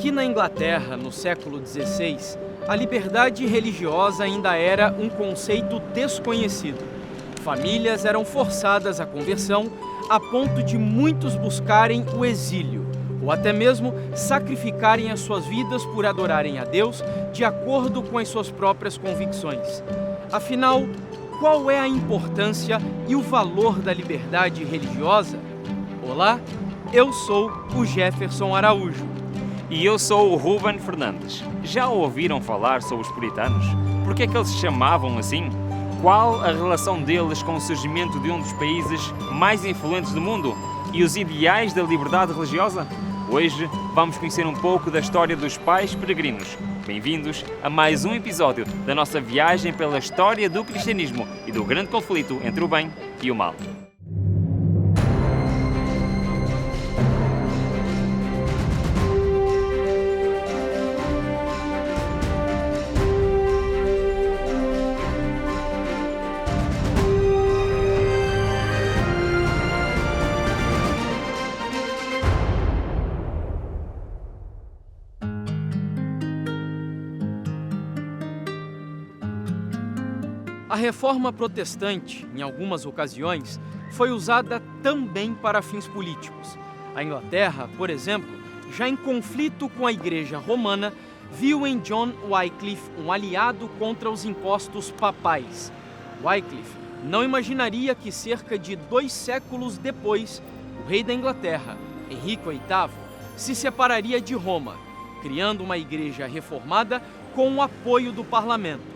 Aqui na Inglaterra, no século XVI, a liberdade religiosa ainda era um conceito desconhecido. Famílias eram forçadas à conversão a ponto de muitos buscarem o exílio, ou até mesmo sacrificarem as suas vidas por adorarem a Deus de acordo com as suas próprias convicções. Afinal, qual é a importância e o valor da liberdade religiosa? Olá, eu sou o Jefferson Araújo. E eu sou o Ruben Fernandes. Já ouviram falar sobre os puritanos? Por que é que eles se chamavam assim? Qual a relação deles com o surgimento de um dos países mais influentes do mundo? E os ideais da liberdade religiosa? Hoje vamos conhecer um pouco da história dos pais peregrinos. Bem-vindos a mais um episódio da nossa viagem pela história do cristianismo e do grande conflito entre o bem e o mal. A reforma protestante, em algumas ocasiões, foi usada também para fins políticos. A Inglaterra, por exemplo, já em conflito com a Igreja Romana, viu em John Wycliffe um aliado contra os impostos papais. Wycliffe não imaginaria que cerca de 2 séculos depois, o rei da Inglaterra, Henrique VIII, se separaria de Roma, criando uma igreja reformada com o apoio do parlamento.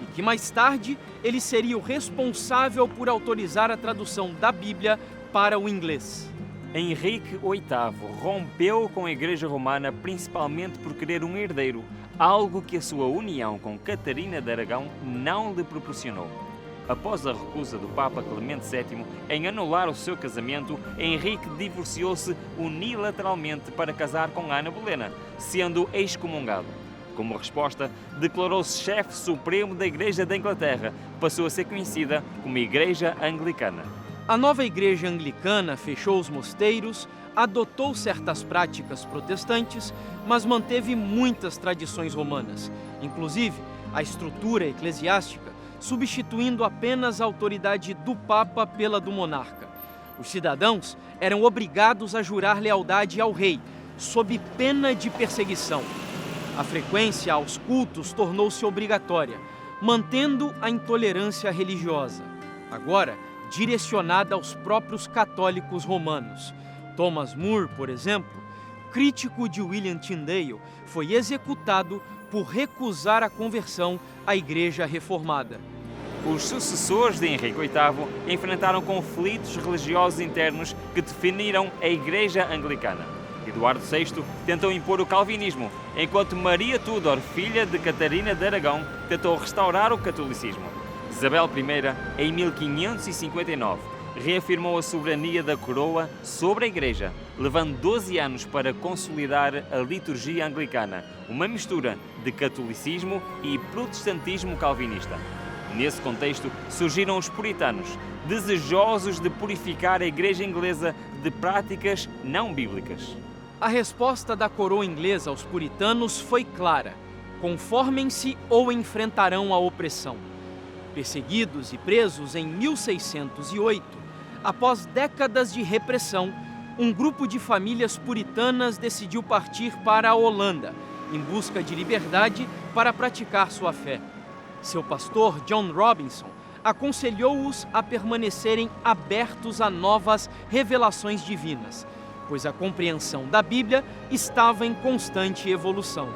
E que mais tarde ele seria o responsável por autorizar a tradução da Bíblia para o inglês. Henrique VIII rompeu com a Igreja Romana principalmente por querer um herdeiro, algo que a sua união com Catarina de Aragão não lhe proporcionou. Após a recusa do Papa Clemente VII em anular o seu casamento, Henrique divorciou-se unilateralmente para casar com Ana Bolena, sendo excomungado. Como resposta, declarou-se chefe supremo da Igreja da Inglaterra, que passou a ser conhecida como Igreja Anglicana. A nova Igreja Anglicana fechou os mosteiros, adotou certas práticas protestantes, mas manteve muitas tradições romanas, inclusive a estrutura eclesiástica, substituindo apenas a autoridade do Papa pela do monarca. Os cidadãos eram obrigados a jurar lealdade ao rei, sob pena de perseguição. A frequência aos cultos tornou-se obrigatória, mantendo a intolerância religiosa, agora direcionada aos próprios católicos romanos. Thomas More, por exemplo, crítico de William Tyndale, foi executado por recusar a conversão à Igreja Reformada. Os sucessores de Henrique VIII enfrentaram conflitos religiosos internos que definiram a Igreja Anglicana. Eduardo VI tentou impor o calvinismo, enquanto Maria Tudor, filha de Catarina de Aragão, tentou restaurar o catolicismo. Isabel I, em 1559, reafirmou a soberania da coroa sobre a Igreja, levando 12 anos para consolidar a liturgia anglicana, uma mistura de catolicismo e protestantismo calvinista. Nesse contexto, surgiram os puritanos, desejosos de purificar a Igreja inglesa de práticas não bíblicas. A resposta da coroa inglesa aos puritanos foi clara: conformem-se ou enfrentarão a opressão. Perseguidos e presos em 1608, após décadas de repressão, um grupo de famílias puritanas decidiu partir para a Holanda, em busca de liberdade para praticar sua fé. Seu pastor, John Robinson, aconselhou-os a permanecerem abertos a novas revelações divinas, pois a compreensão da Bíblia estava em constante evolução.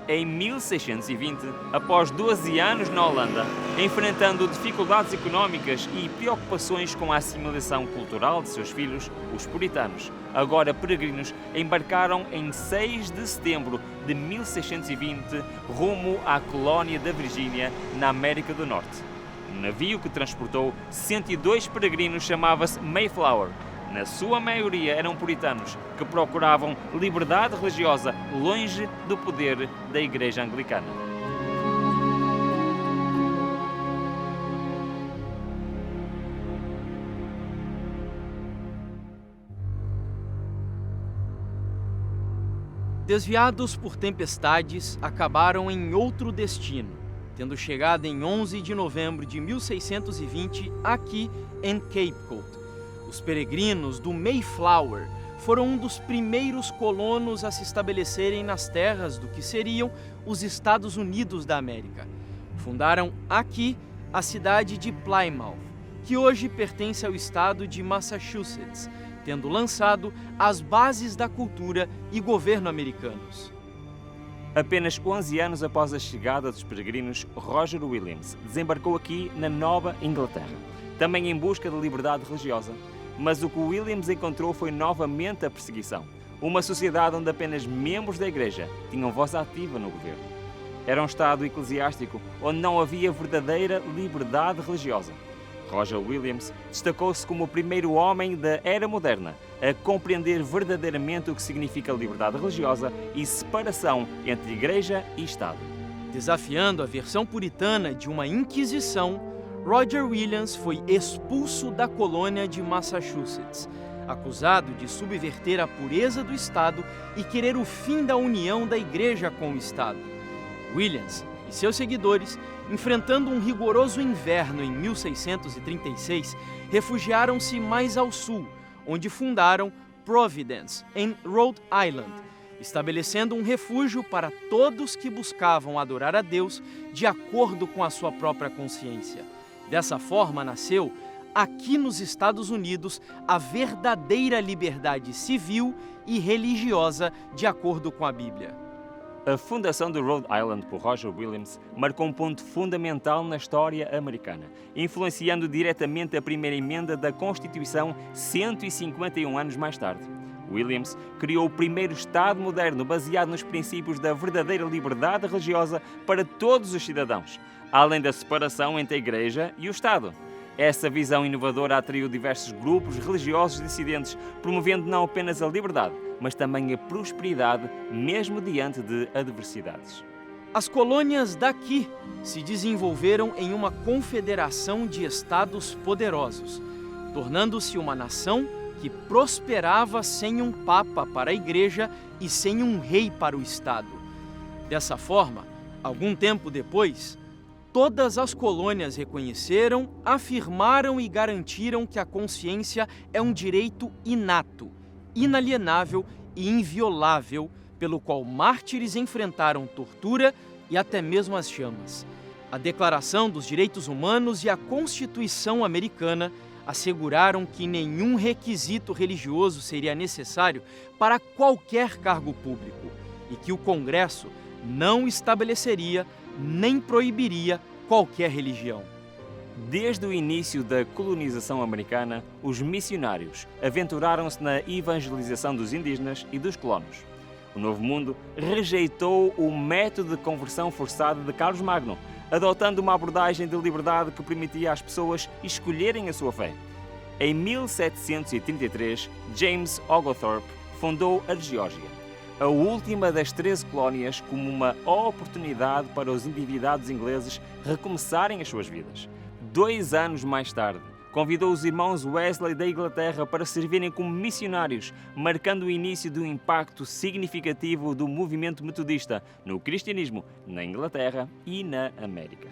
Em 1620, após 12 anos na Holanda, enfrentando dificuldades económicas e preocupações com a assimilação cultural de seus filhos, os puritanos, agora peregrinos, embarcaram em 6 de setembro de 1620 rumo à colónia da Virgínia, na América do Norte. O navio que transportou 102 peregrinos chamava-se Mayflower. Na sua maioria eram puritanos que procuravam liberdade religiosa longe do poder da Igreja Anglicana. Desviados por tempestades, acabaram em outro destino, tendo chegado em 11 de novembro de 1620 aqui em Cape Cod. Os peregrinos do Mayflower foram um dos primeiros colonos a se estabelecerem nas terras do que seriam os Estados Unidos da América. Fundaram aqui a cidade de Plymouth, que hoje pertence ao estado de Massachusetts, tendo lançado as bases da cultura e governo americanos. Apenas 11 anos após a chegada dos peregrinos, Roger Williams desembarcou aqui na Nova Inglaterra, também em busca de liberdade religiosa. Mas o que Williams encontrou foi novamente a perseguição. Uma sociedade onde apenas membros da Igreja tinham voz ativa no governo. Era um Estado eclesiástico onde não havia verdadeira liberdade religiosa. Roger Williams destacou-se como o primeiro homem da era moderna a compreender verdadeiramente o que significa liberdade religiosa e separação entre Igreja e Estado. Desafiando a versão puritana de uma inquisição, Roger Williams foi expulso da colônia de Massachusetts, acusado de subverter a pureza do Estado e querer o fim da união da Igreja com o Estado. Williams e seus seguidores, enfrentando um rigoroso inverno em 1636, refugiaram-se mais ao sul, onde fundaram Providence, em Rhode Island, estabelecendo um refúgio para todos que buscavam adorar a Deus de acordo com a sua própria consciência. Dessa forma nasceu, aqui nos Estados Unidos, a verdadeira liberdade civil e religiosa de acordo com a Bíblia. A fundação do Rhode Island por Roger Williams marcou um ponto fundamental na história americana, influenciando diretamente a primeira emenda da Constituição 151 anos mais tarde. Williams criou o primeiro Estado moderno baseado nos princípios da verdadeira liberdade religiosa para todos os cidadãos, além da separação entre a Igreja e o Estado. Essa visão inovadora atraiu diversos grupos religiosos dissidentes, promovendo não apenas a liberdade, mas também a prosperidade, mesmo diante de adversidades. As colônias daqui se desenvolveram em uma confederação de estados poderosos, tornando-se uma nação que prosperava sem um papa para a Igreja e sem um rei para o Estado. Dessa forma, algum tempo depois, todas as colônias reconheceram, afirmaram e garantiram que a consciência é um direito inato, inalienável e inviolável, pelo qual mártires enfrentaram tortura e até mesmo as chamas. A Declaração dos Direitos Humanos e a Constituição Americana asseguraram que nenhum requisito religioso seria necessário para qualquer cargo público e que o Congresso não estabeleceria nem proibiria qualquer religião. Desde o início da colonização americana, os missionários aventuraram-se na evangelização dos indígenas e dos colonos. O Novo Mundo rejeitou o método de conversão forçada de Carlos Magno, adotando uma abordagem de liberdade que permitia às pessoas escolherem a sua fé. Em 1733, James Oglethorpe fundou a Geórgia, a última das 13 colónias, como uma oportunidade para os endividados ingleses recomeçarem as suas vidas. 2 anos mais tarde, convidou os irmãos Wesley da Inglaterra para servirem como missionários, marcando o início de um impacto significativo do movimento metodista no cristianismo, na Inglaterra e na América.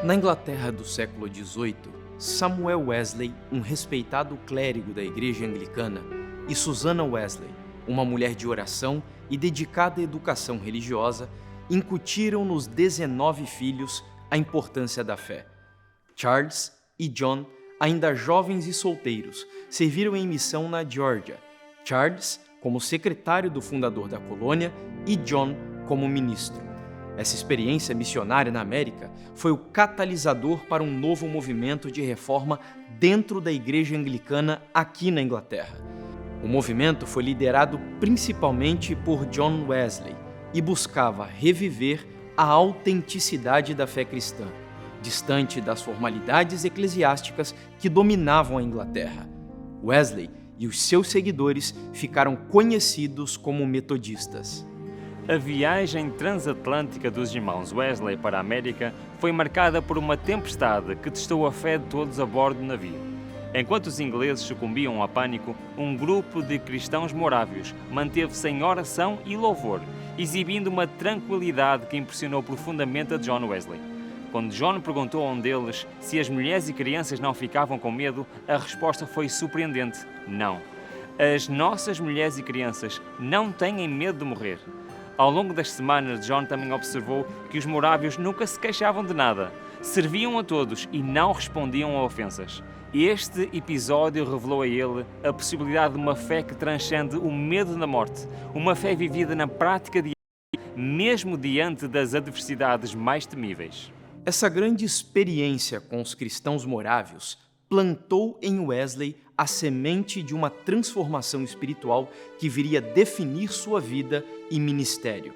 Na Inglaterra do século XVIII, Samuel Wesley, um respeitado clérigo da Igreja Anglicana, e Susanna Wesley, uma mulher de oração e dedicada à educação religiosa, incutiram nos 19 filhos a importância da fé. Charles e John ainda jovens e solteiros, serviram em missão na Geórgia, Charles como secretário do fundador da colônia e John como ministro. Essa experiência missionária na América foi o catalisador para um novo movimento de reforma dentro da Igreja Anglicana aqui na Inglaterra. O movimento foi liderado principalmente por John Wesley e buscava reviver a autenticidade da fé cristã, distante das formalidades eclesiásticas que dominavam a Inglaterra. Wesley e os seus seguidores ficaram conhecidos como metodistas. A viagem transatlântica dos irmãos Wesley para a América foi marcada por uma tempestade que testou a fé de todos a bordo do navio. Enquanto os ingleses sucumbiam ao pânico, um grupo de cristãos morávios manteve-se em oração e louvor, exibindo uma tranquilidade que impressionou profundamente a John Wesley. Quando John perguntou a um deles se as mulheres e crianças não ficavam com medo, a resposta foi surpreendente: não. As nossas mulheres e crianças não têm medo de morrer. Ao longo das semanas, John também observou que os morávios nunca se queixavam de nada, serviam a todos e não respondiam a ofensas. Este episódio revelou a ele a possibilidade de uma fé que transcende o medo da morte, uma fé vivida na prática diária, mesmo diante das adversidades mais temíveis. Essa grande experiência com os cristãos morávios plantou em Wesley a semente de uma transformação espiritual que viria definir sua vida e ministério.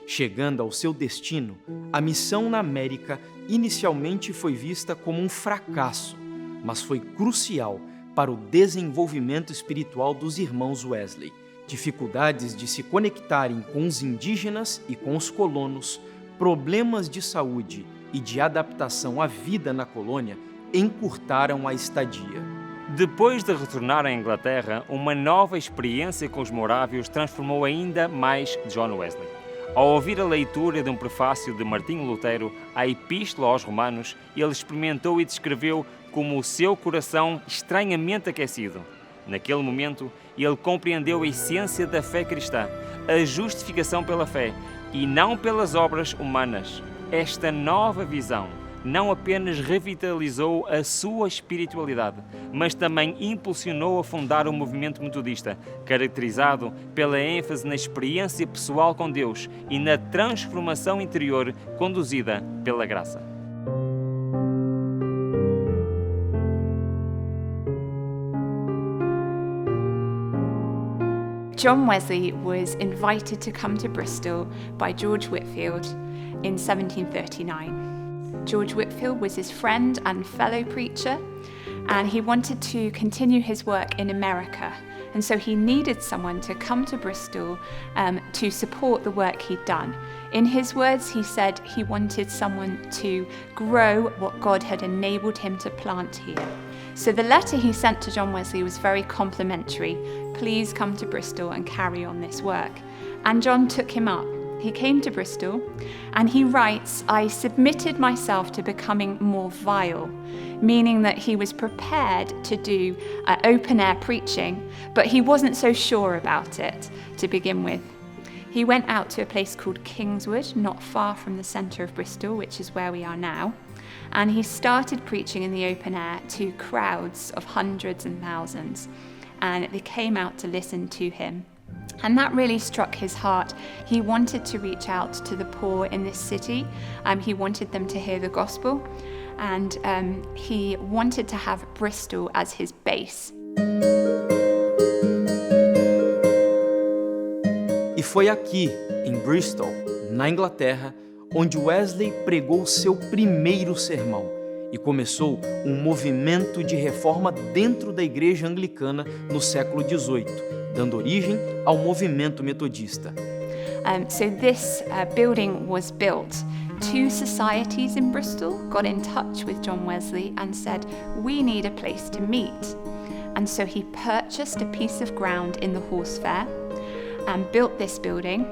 Chegando ao seu destino, a missão na América inicialmente foi vista como um fracasso, mas foi crucial para o desenvolvimento espiritual dos irmãos Wesley. Dificuldades de se conectarem com os indígenas e com os colonos, problemas de saúde e de adaptação à vida na colônia encurtaram a estadia. Depois de retornar à Inglaterra, uma nova experiência com os morávios transformou ainda mais John Wesley. Ao ouvir a leitura de um prefácio de Martinho Lutero à Epístola aos Romanos, ele experimentou e descreveu como o seu coração estranhamente aquecido. Naquele momento, ele compreendeu a essência da fé cristã, a justificação pela fé e não pelas obras humanas. Esta nova visão não apenas revitalizou a sua espiritualidade, mas também impulsionou a fundar o movimento metodista, caracterizado pela ênfase na experiência pessoal com Deus e na transformação interior conduzida pela graça. John Wesley was invited to come to Bristol by George Whitefield in 1739. George Whitefield was his friend and fellow preacher, and he wanted to continue his work in America. And so he needed someone to come to Bristol to support the work he'd done. In his words, he said he wanted someone to grow what God had enabled him to plant here. So the letter he sent to John Wesley was very complimentary. Please come to Bristol and carry on this work. And John took him up. He came to Bristol and he writes, I submitted myself to becoming more vile, meaning that he was prepared to do open-air preaching, but he wasn't so sure about it to begin with. He went out to a place called Kingswood, not far from the centre of Bristol, which is where we are now, and he started preaching in the open air to crowds of hundreds and thousands, and they came out to listen to him. And that really struck his heart. He wanted to reach out to the poor in this city. He wanted them to hear the gospel, and he wanted to have Bristol as his base. E foi aqui, em Bristol, na Inglaterra, onde Wesley pregou seu primeiro sermão e começou um movimento de reforma dentro da Igreja Anglicana no século XVIII, dando origem ao movimento metodista. So this building was built. Two societies in Bristol got in touch with John Wesley and said, we need a place to meet. And so he purchased a piece of ground in the Horse Fair and built this building.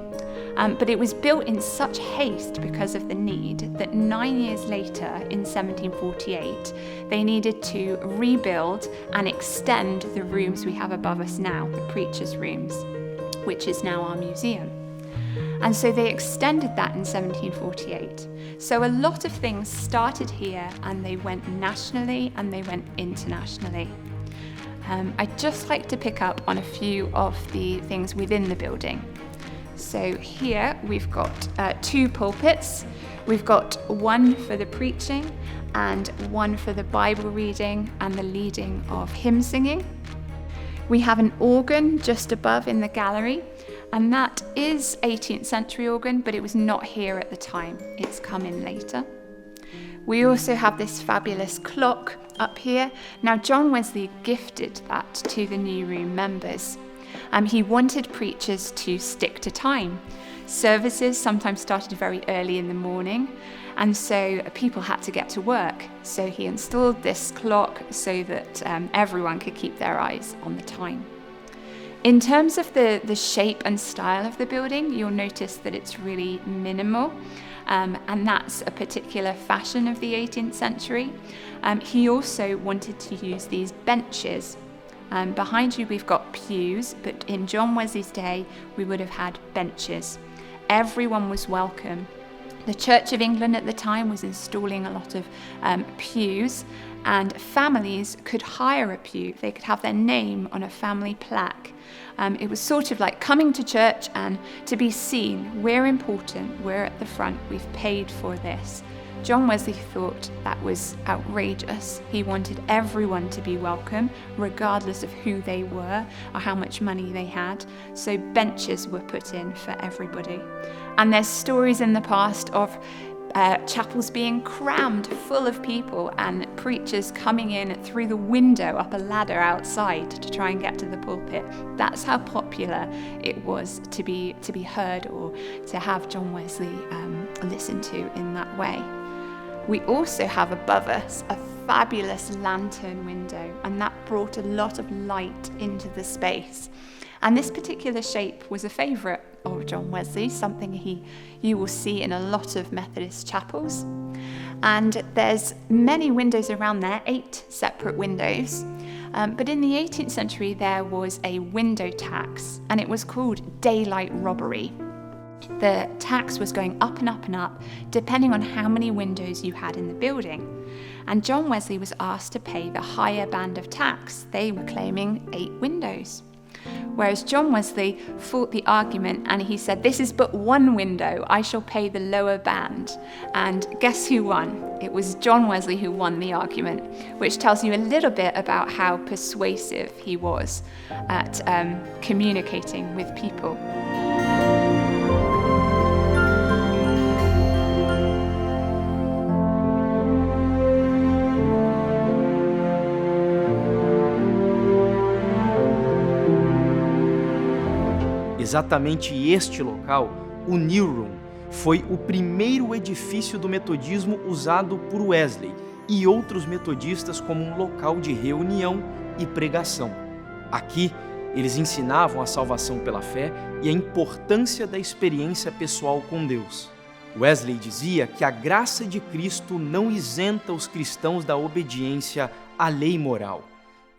But it was built in such haste because of the need that 9 years later, in 1748, they needed to rebuild and extend the rooms we have above us now, the preachers' rooms, which is now our museum. And so they extended that in 1748. So a lot of things started here and they went nationally and they went internationally. I'd just like to pick up on a few of the things within the building. So here we've got 2 pulpits. We've got one for the preaching and one for the Bible reading and the leading of hymn singing. We have an organ just above in the gallery, and that is 18th century organ, but it was not here at the time. It's come in later. We also have this fabulous clock up here. Now, John Wesley gifted that to the New Room members. He wanted preachers to stick to time. Services sometimes started very early in the morning, and so people had to get to work. So he installed this clock so that everyone could keep their eyes on the time. In terms of the shape and style of the building, you'll notice that it's really minimal, and that's a particular fashion of the 18th century. He also wanted to use these benches. Behind you we've got pews, but in John Wesley's day we would have had benches. Everyone was welcome. The Church of England at the time was installing a lot of pews, and families could hire a pew. They could have their name on a family plaque. It was sort of like coming to church and to be seen. We're important, we're at the front, we've paid for this. John Wesley thought that was outrageous. He wanted everyone to be welcome, regardless of who they were or how much money they had. So benches were put in for everybody. And there's stories in the past of chapels being crammed full of people and preachers coming in through the window up a ladder outside to try and get to the pulpit. That's how popular it was to be heard or to have John Wesley listened to in that way. We also have above us a fabulous lantern window, and that brought a lot of light into the space. And this particular shape was a favourite of John Wesley, something you will see in a lot of Methodist chapels. And there's many windows around there, 8 separate windows. But in the 18th century, there was a window tax, and it was called daylight robbery. The tax was going up and up and up, depending on how many windows you had in the building. And John Wesley was asked to pay the higher band of tax. They were claiming 8 windows. Whereas John Wesley fought the argument and he said, "This is but one window, I shall pay the lower band." And guess who won? It was John Wesley who won the argument, which tells you a little bit about how persuasive he was at communicating with people. Exatamente este local, o New Room, foi o primeiro edifício do metodismo usado por Wesley e outros metodistas como um local de reunião e pregação. Aqui, eles ensinavam a salvação pela fé e a importância da experiência pessoal com Deus. Wesley dizia que a graça de Cristo não isenta os cristãos da obediência à lei moral.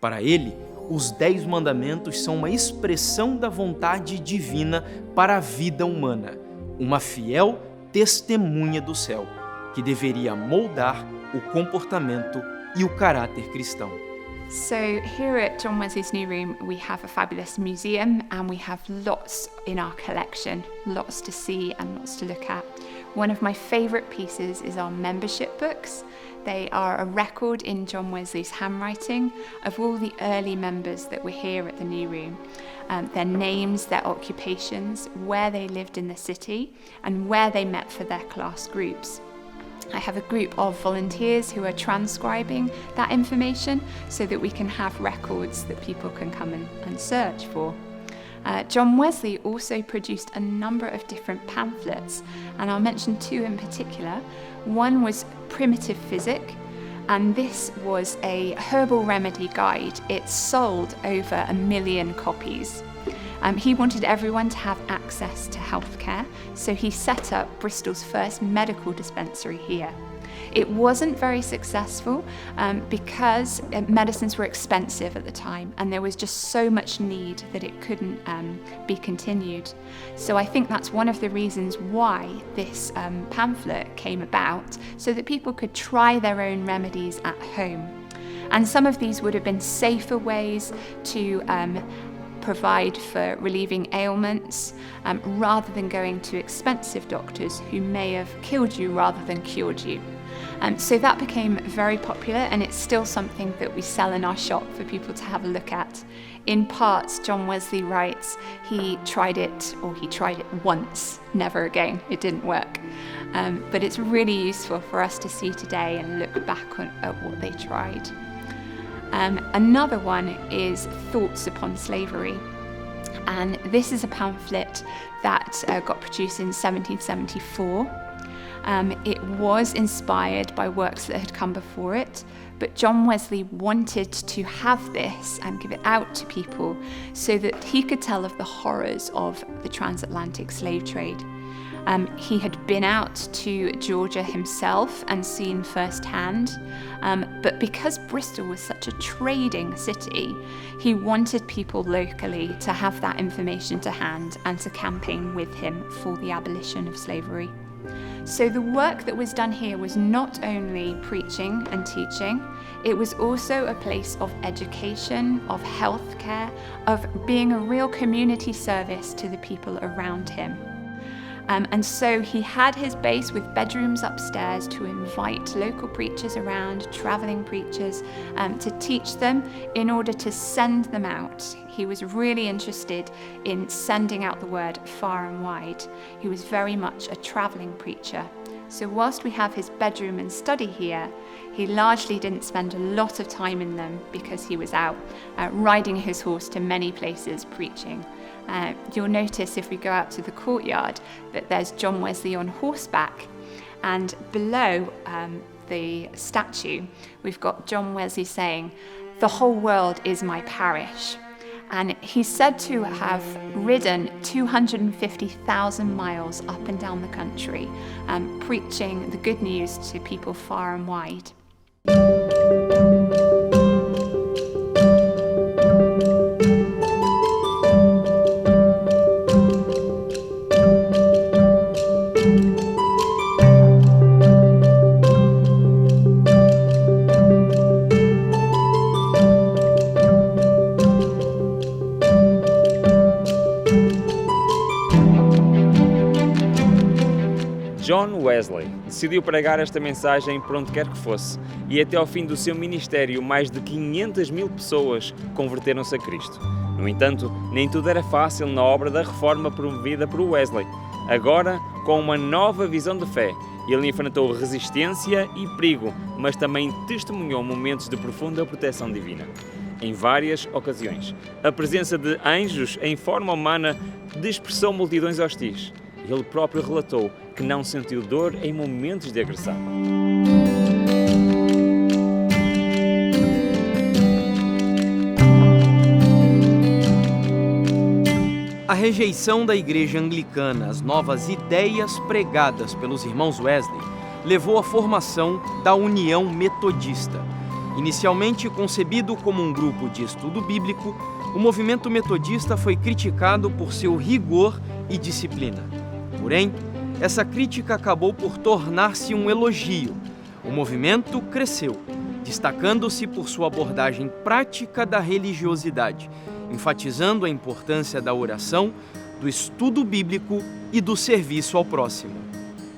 Para ele, os 10 mandamentos são uma expressão da vontade divina para a vida humana, uma fiel testemunha do céu, que deveria moldar o comportamento e o caráter cristão. So here at John Wesley's New Room, we have a fabulous museum and we have lots in our collection, lots to see and lots to look at. One of my favourite pieces is our membership books. They are a record in John Wesley's handwriting of all the early members that were here at the New Room. Their names, their occupations, where they lived in the city, and where they met for their class groups. I have a group of volunteers who are transcribing that information so that we can have records that people can come and search for. John Wesley also produced a number of different pamphlets, and I'll mention 2 in particular. One was Primitive Physic, and this was a herbal remedy guide. It sold over 1 million copies. He wanted everyone to have access to healthcare, so he set up Bristol's first medical dispensary here. It wasn't very successful because medicines were expensive at the time and there was just so much need that it couldn't be continued. So I think that's one of the reasons why this pamphlet came about, so that people could try their own remedies at home. And some of these would have been safer ways to provide for relieving ailments rather than going to expensive doctors who may have killed you rather than cured you. So that became very popular, and it's still something that we sell in our shop for people to have a look at. In parts, John Wesley writes, he tried it once, never again, it didn't work. But it's really useful for us to see today and look back at what they tried. Another one is Thoughts Upon Slavery. And this is a pamphlet that got produced in 1774. It was inspired by works that had come before it, but John Wesley wanted to have this and give it out to people so that he could tell of the horrors of the transatlantic slave trade. He had been out to Georgia himself and seen firsthand, but because Bristol was such a trading city, he wanted people locally to have that information to hand and to campaign with him for the abolition of slavery. So the work that was done here was not only preaching and teaching, it was also a place of education, of healthcare, of being a real community service to the people around him. And so he had his base with bedrooms upstairs to invite local preachers around, traveling preachers, to teach them in order to send them out. He was really interested in sending out the word far and wide. He was very much a traveling preacher. So whilst we have his bedroom and study here, he largely didn't spend a lot of time in them because he was out riding his horse to many places preaching. You'll notice if we go out to the courtyard that there's John Wesley on horseback, and below the statue we've got John Wesley saying, "The whole world is my parish." And he's said to have ridden 250,000 miles up and down the country, preaching the good news to people far and wide. John Wesley decidiu pregar esta mensagem por onde quer que fosse, e até ao fim do seu ministério mais de 500.000 pessoas converteram-se a Cristo. No entanto, nem tudo era fácil na obra da reforma promovida por Wesley. Agora, com uma nova visão de fé, ele enfrentou resistência e perigo, mas também testemunhou momentos de profunda proteção divina. Em várias ocasiões, a presença de anjos em forma humana dispersou multidões hostis. Ele próprio relatou que não sentiu dor em momentos de agressão. A rejeição da Igreja Anglicana às novas ideias pregadas pelos irmãos Wesley levou à formação da União Metodista. Inicialmente concebido como um grupo de estudo bíblico, o movimento metodista foi criticado por seu rigor e disciplina. Porém, essa crítica acabou por tornar-se um elogio. O movimento cresceu, destacando-se por sua abordagem prática da religiosidade, enfatizando a importância da oração, do estudo bíblico e do serviço ao próximo.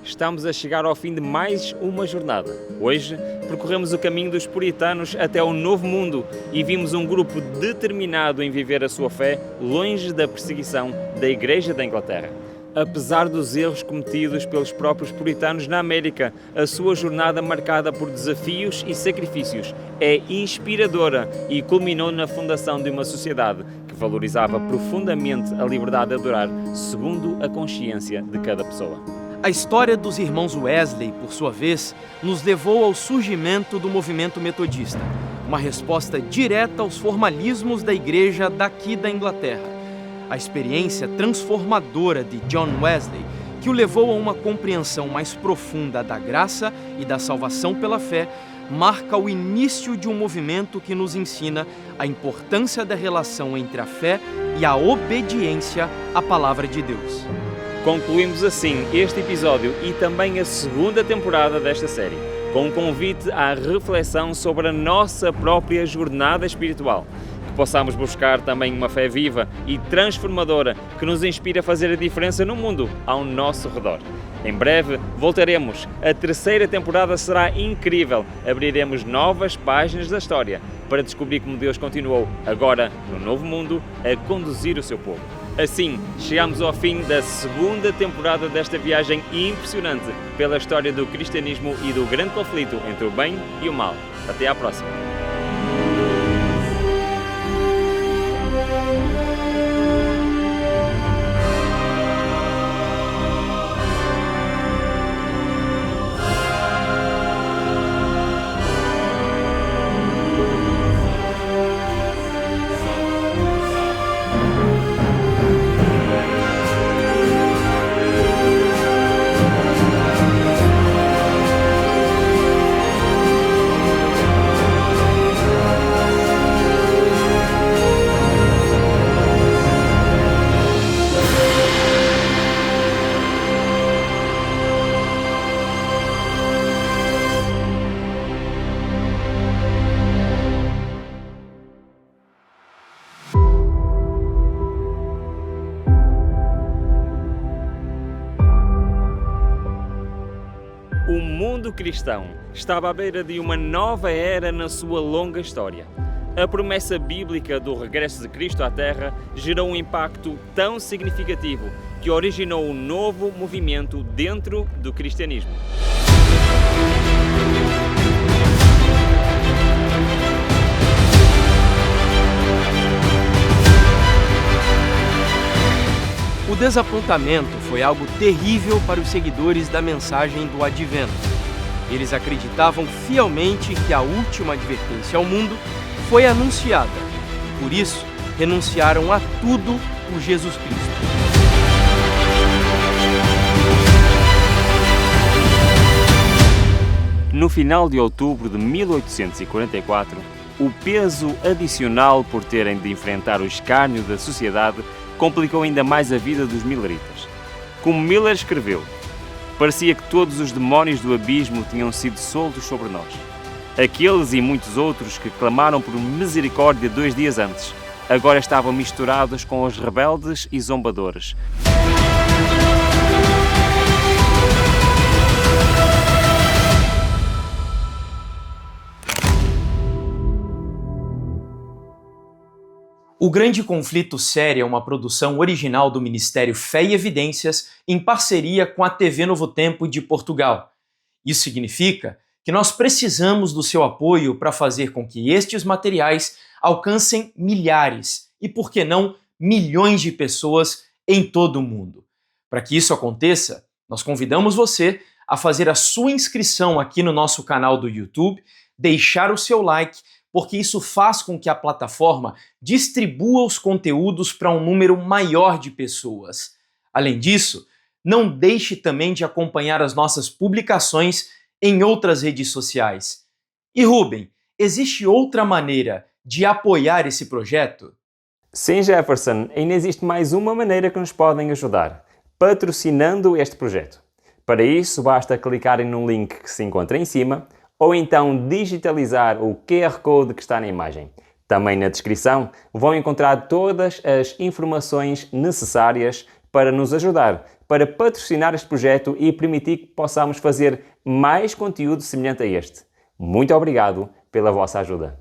Estamos a chegar ao fim de mais uma jornada. Hoje, percorremos o caminho dos puritanos até o Novo Mundo e vimos um grupo determinado em viver a sua fé longe da perseguição da Igreja da Inglaterra. Apesar dos erros cometidos pelos próprios puritanos na América, a sua jornada marcada por desafios e sacrifícios é inspiradora e culminou na fundação de uma sociedade que valorizava profundamente a liberdade de adorar segundo a consciência de cada pessoa. A história dos irmãos Wesley, por sua vez, nos levou ao surgimento do movimento metodista, uma resposta direta aos formalismos da igreja daqui da Inglaterra. A experiência transformadora de John Wesley, que o levou a uma compreensão mais profunda da graça e da salvação pela fé, marca o início de um movimento que nos ensina a importância da relação entre a fé e a obediência à palavra de Deus. Concluímos assim este episódio e também a segunda temporada desta série, com um convite à reflexão sobre a nossa própria jornada espiritual. Que possamos buscar também uma fé viva e transformadora que nos inspire a fazer a diferença no mundo ao nosso redor. Em breve voltaremos. A terceira temporada será incrível. Abriremos novas páginas da história para descobrir como Deus continuou, agora no novo mundo, a conduzir o seu povo. Assim, chegamos ao fim da segunda temporada desta viagem impressionante pela história do cristianismo e do grande conflito entre o bem e o mal. Até à próxima! O mundo cristão estava à beira de uma nova era na sua longa história. A promessa bíblica do regresso de Cristo à Terra gerou um impacto tão significativo que originou um novo movimento dentro do cristianismo. O desapontamento foi algo terrível para os seguidores da mensagem do Advento. Eles acreditavam fielmente que a última advertência ao mundo foi anunciada. Por isso, renunciaram a tudo por Jesus Cristo. No final de outubro de 1844, o peso adicional por terem de enfrentar o escárnio da sociedade complicou ainda mais a vida dos milleritas. Como Miller escreveu, parecia que todos os demónios do abismo tinham sido soltos sobre nós. Aqueles e muitos outros que clamaram por misericórdia 2 dias antes, agora estavam misturados com os rebeldes e zombadores. O Grande Conflito Série é uma produção original do Ministério Fé e Evidências em parceria com a TV Novo Tempo de Portugal. Isso significa que nós precisamos do seu apoio para fazer com que estes materiais alcancem milhares e, por que não, milhões de pessoas em todo o mundo. Para que isso aconteça, nós convidamos você a fazer a sua inscrição aqui no nosso canal do YouTube, deixar o seu like, porque isso faz com que a plataforma distribua os conteúdos para um número maior de pessoas. Além disso, não deixe também de acompanhar as nossas publicações em outras redes sociais. E Ruben, existe outra maneira de apoiar esse projeto? Sim, Jefferson, ainda existe mais uma maneira que nos podem ajudar, patrocinando este projeto. Para isso, basta clicarem no link que se encontra em cima, ou então digitalizar o QR Code que está na imagem. Também na descrição vão encontrar todas as informações necessárias para nos ajudar, para patrocinar este projeto e permitir que possamos fazer mais conteúdo semelhante a este. Muito obrigado pela vossa ajuda.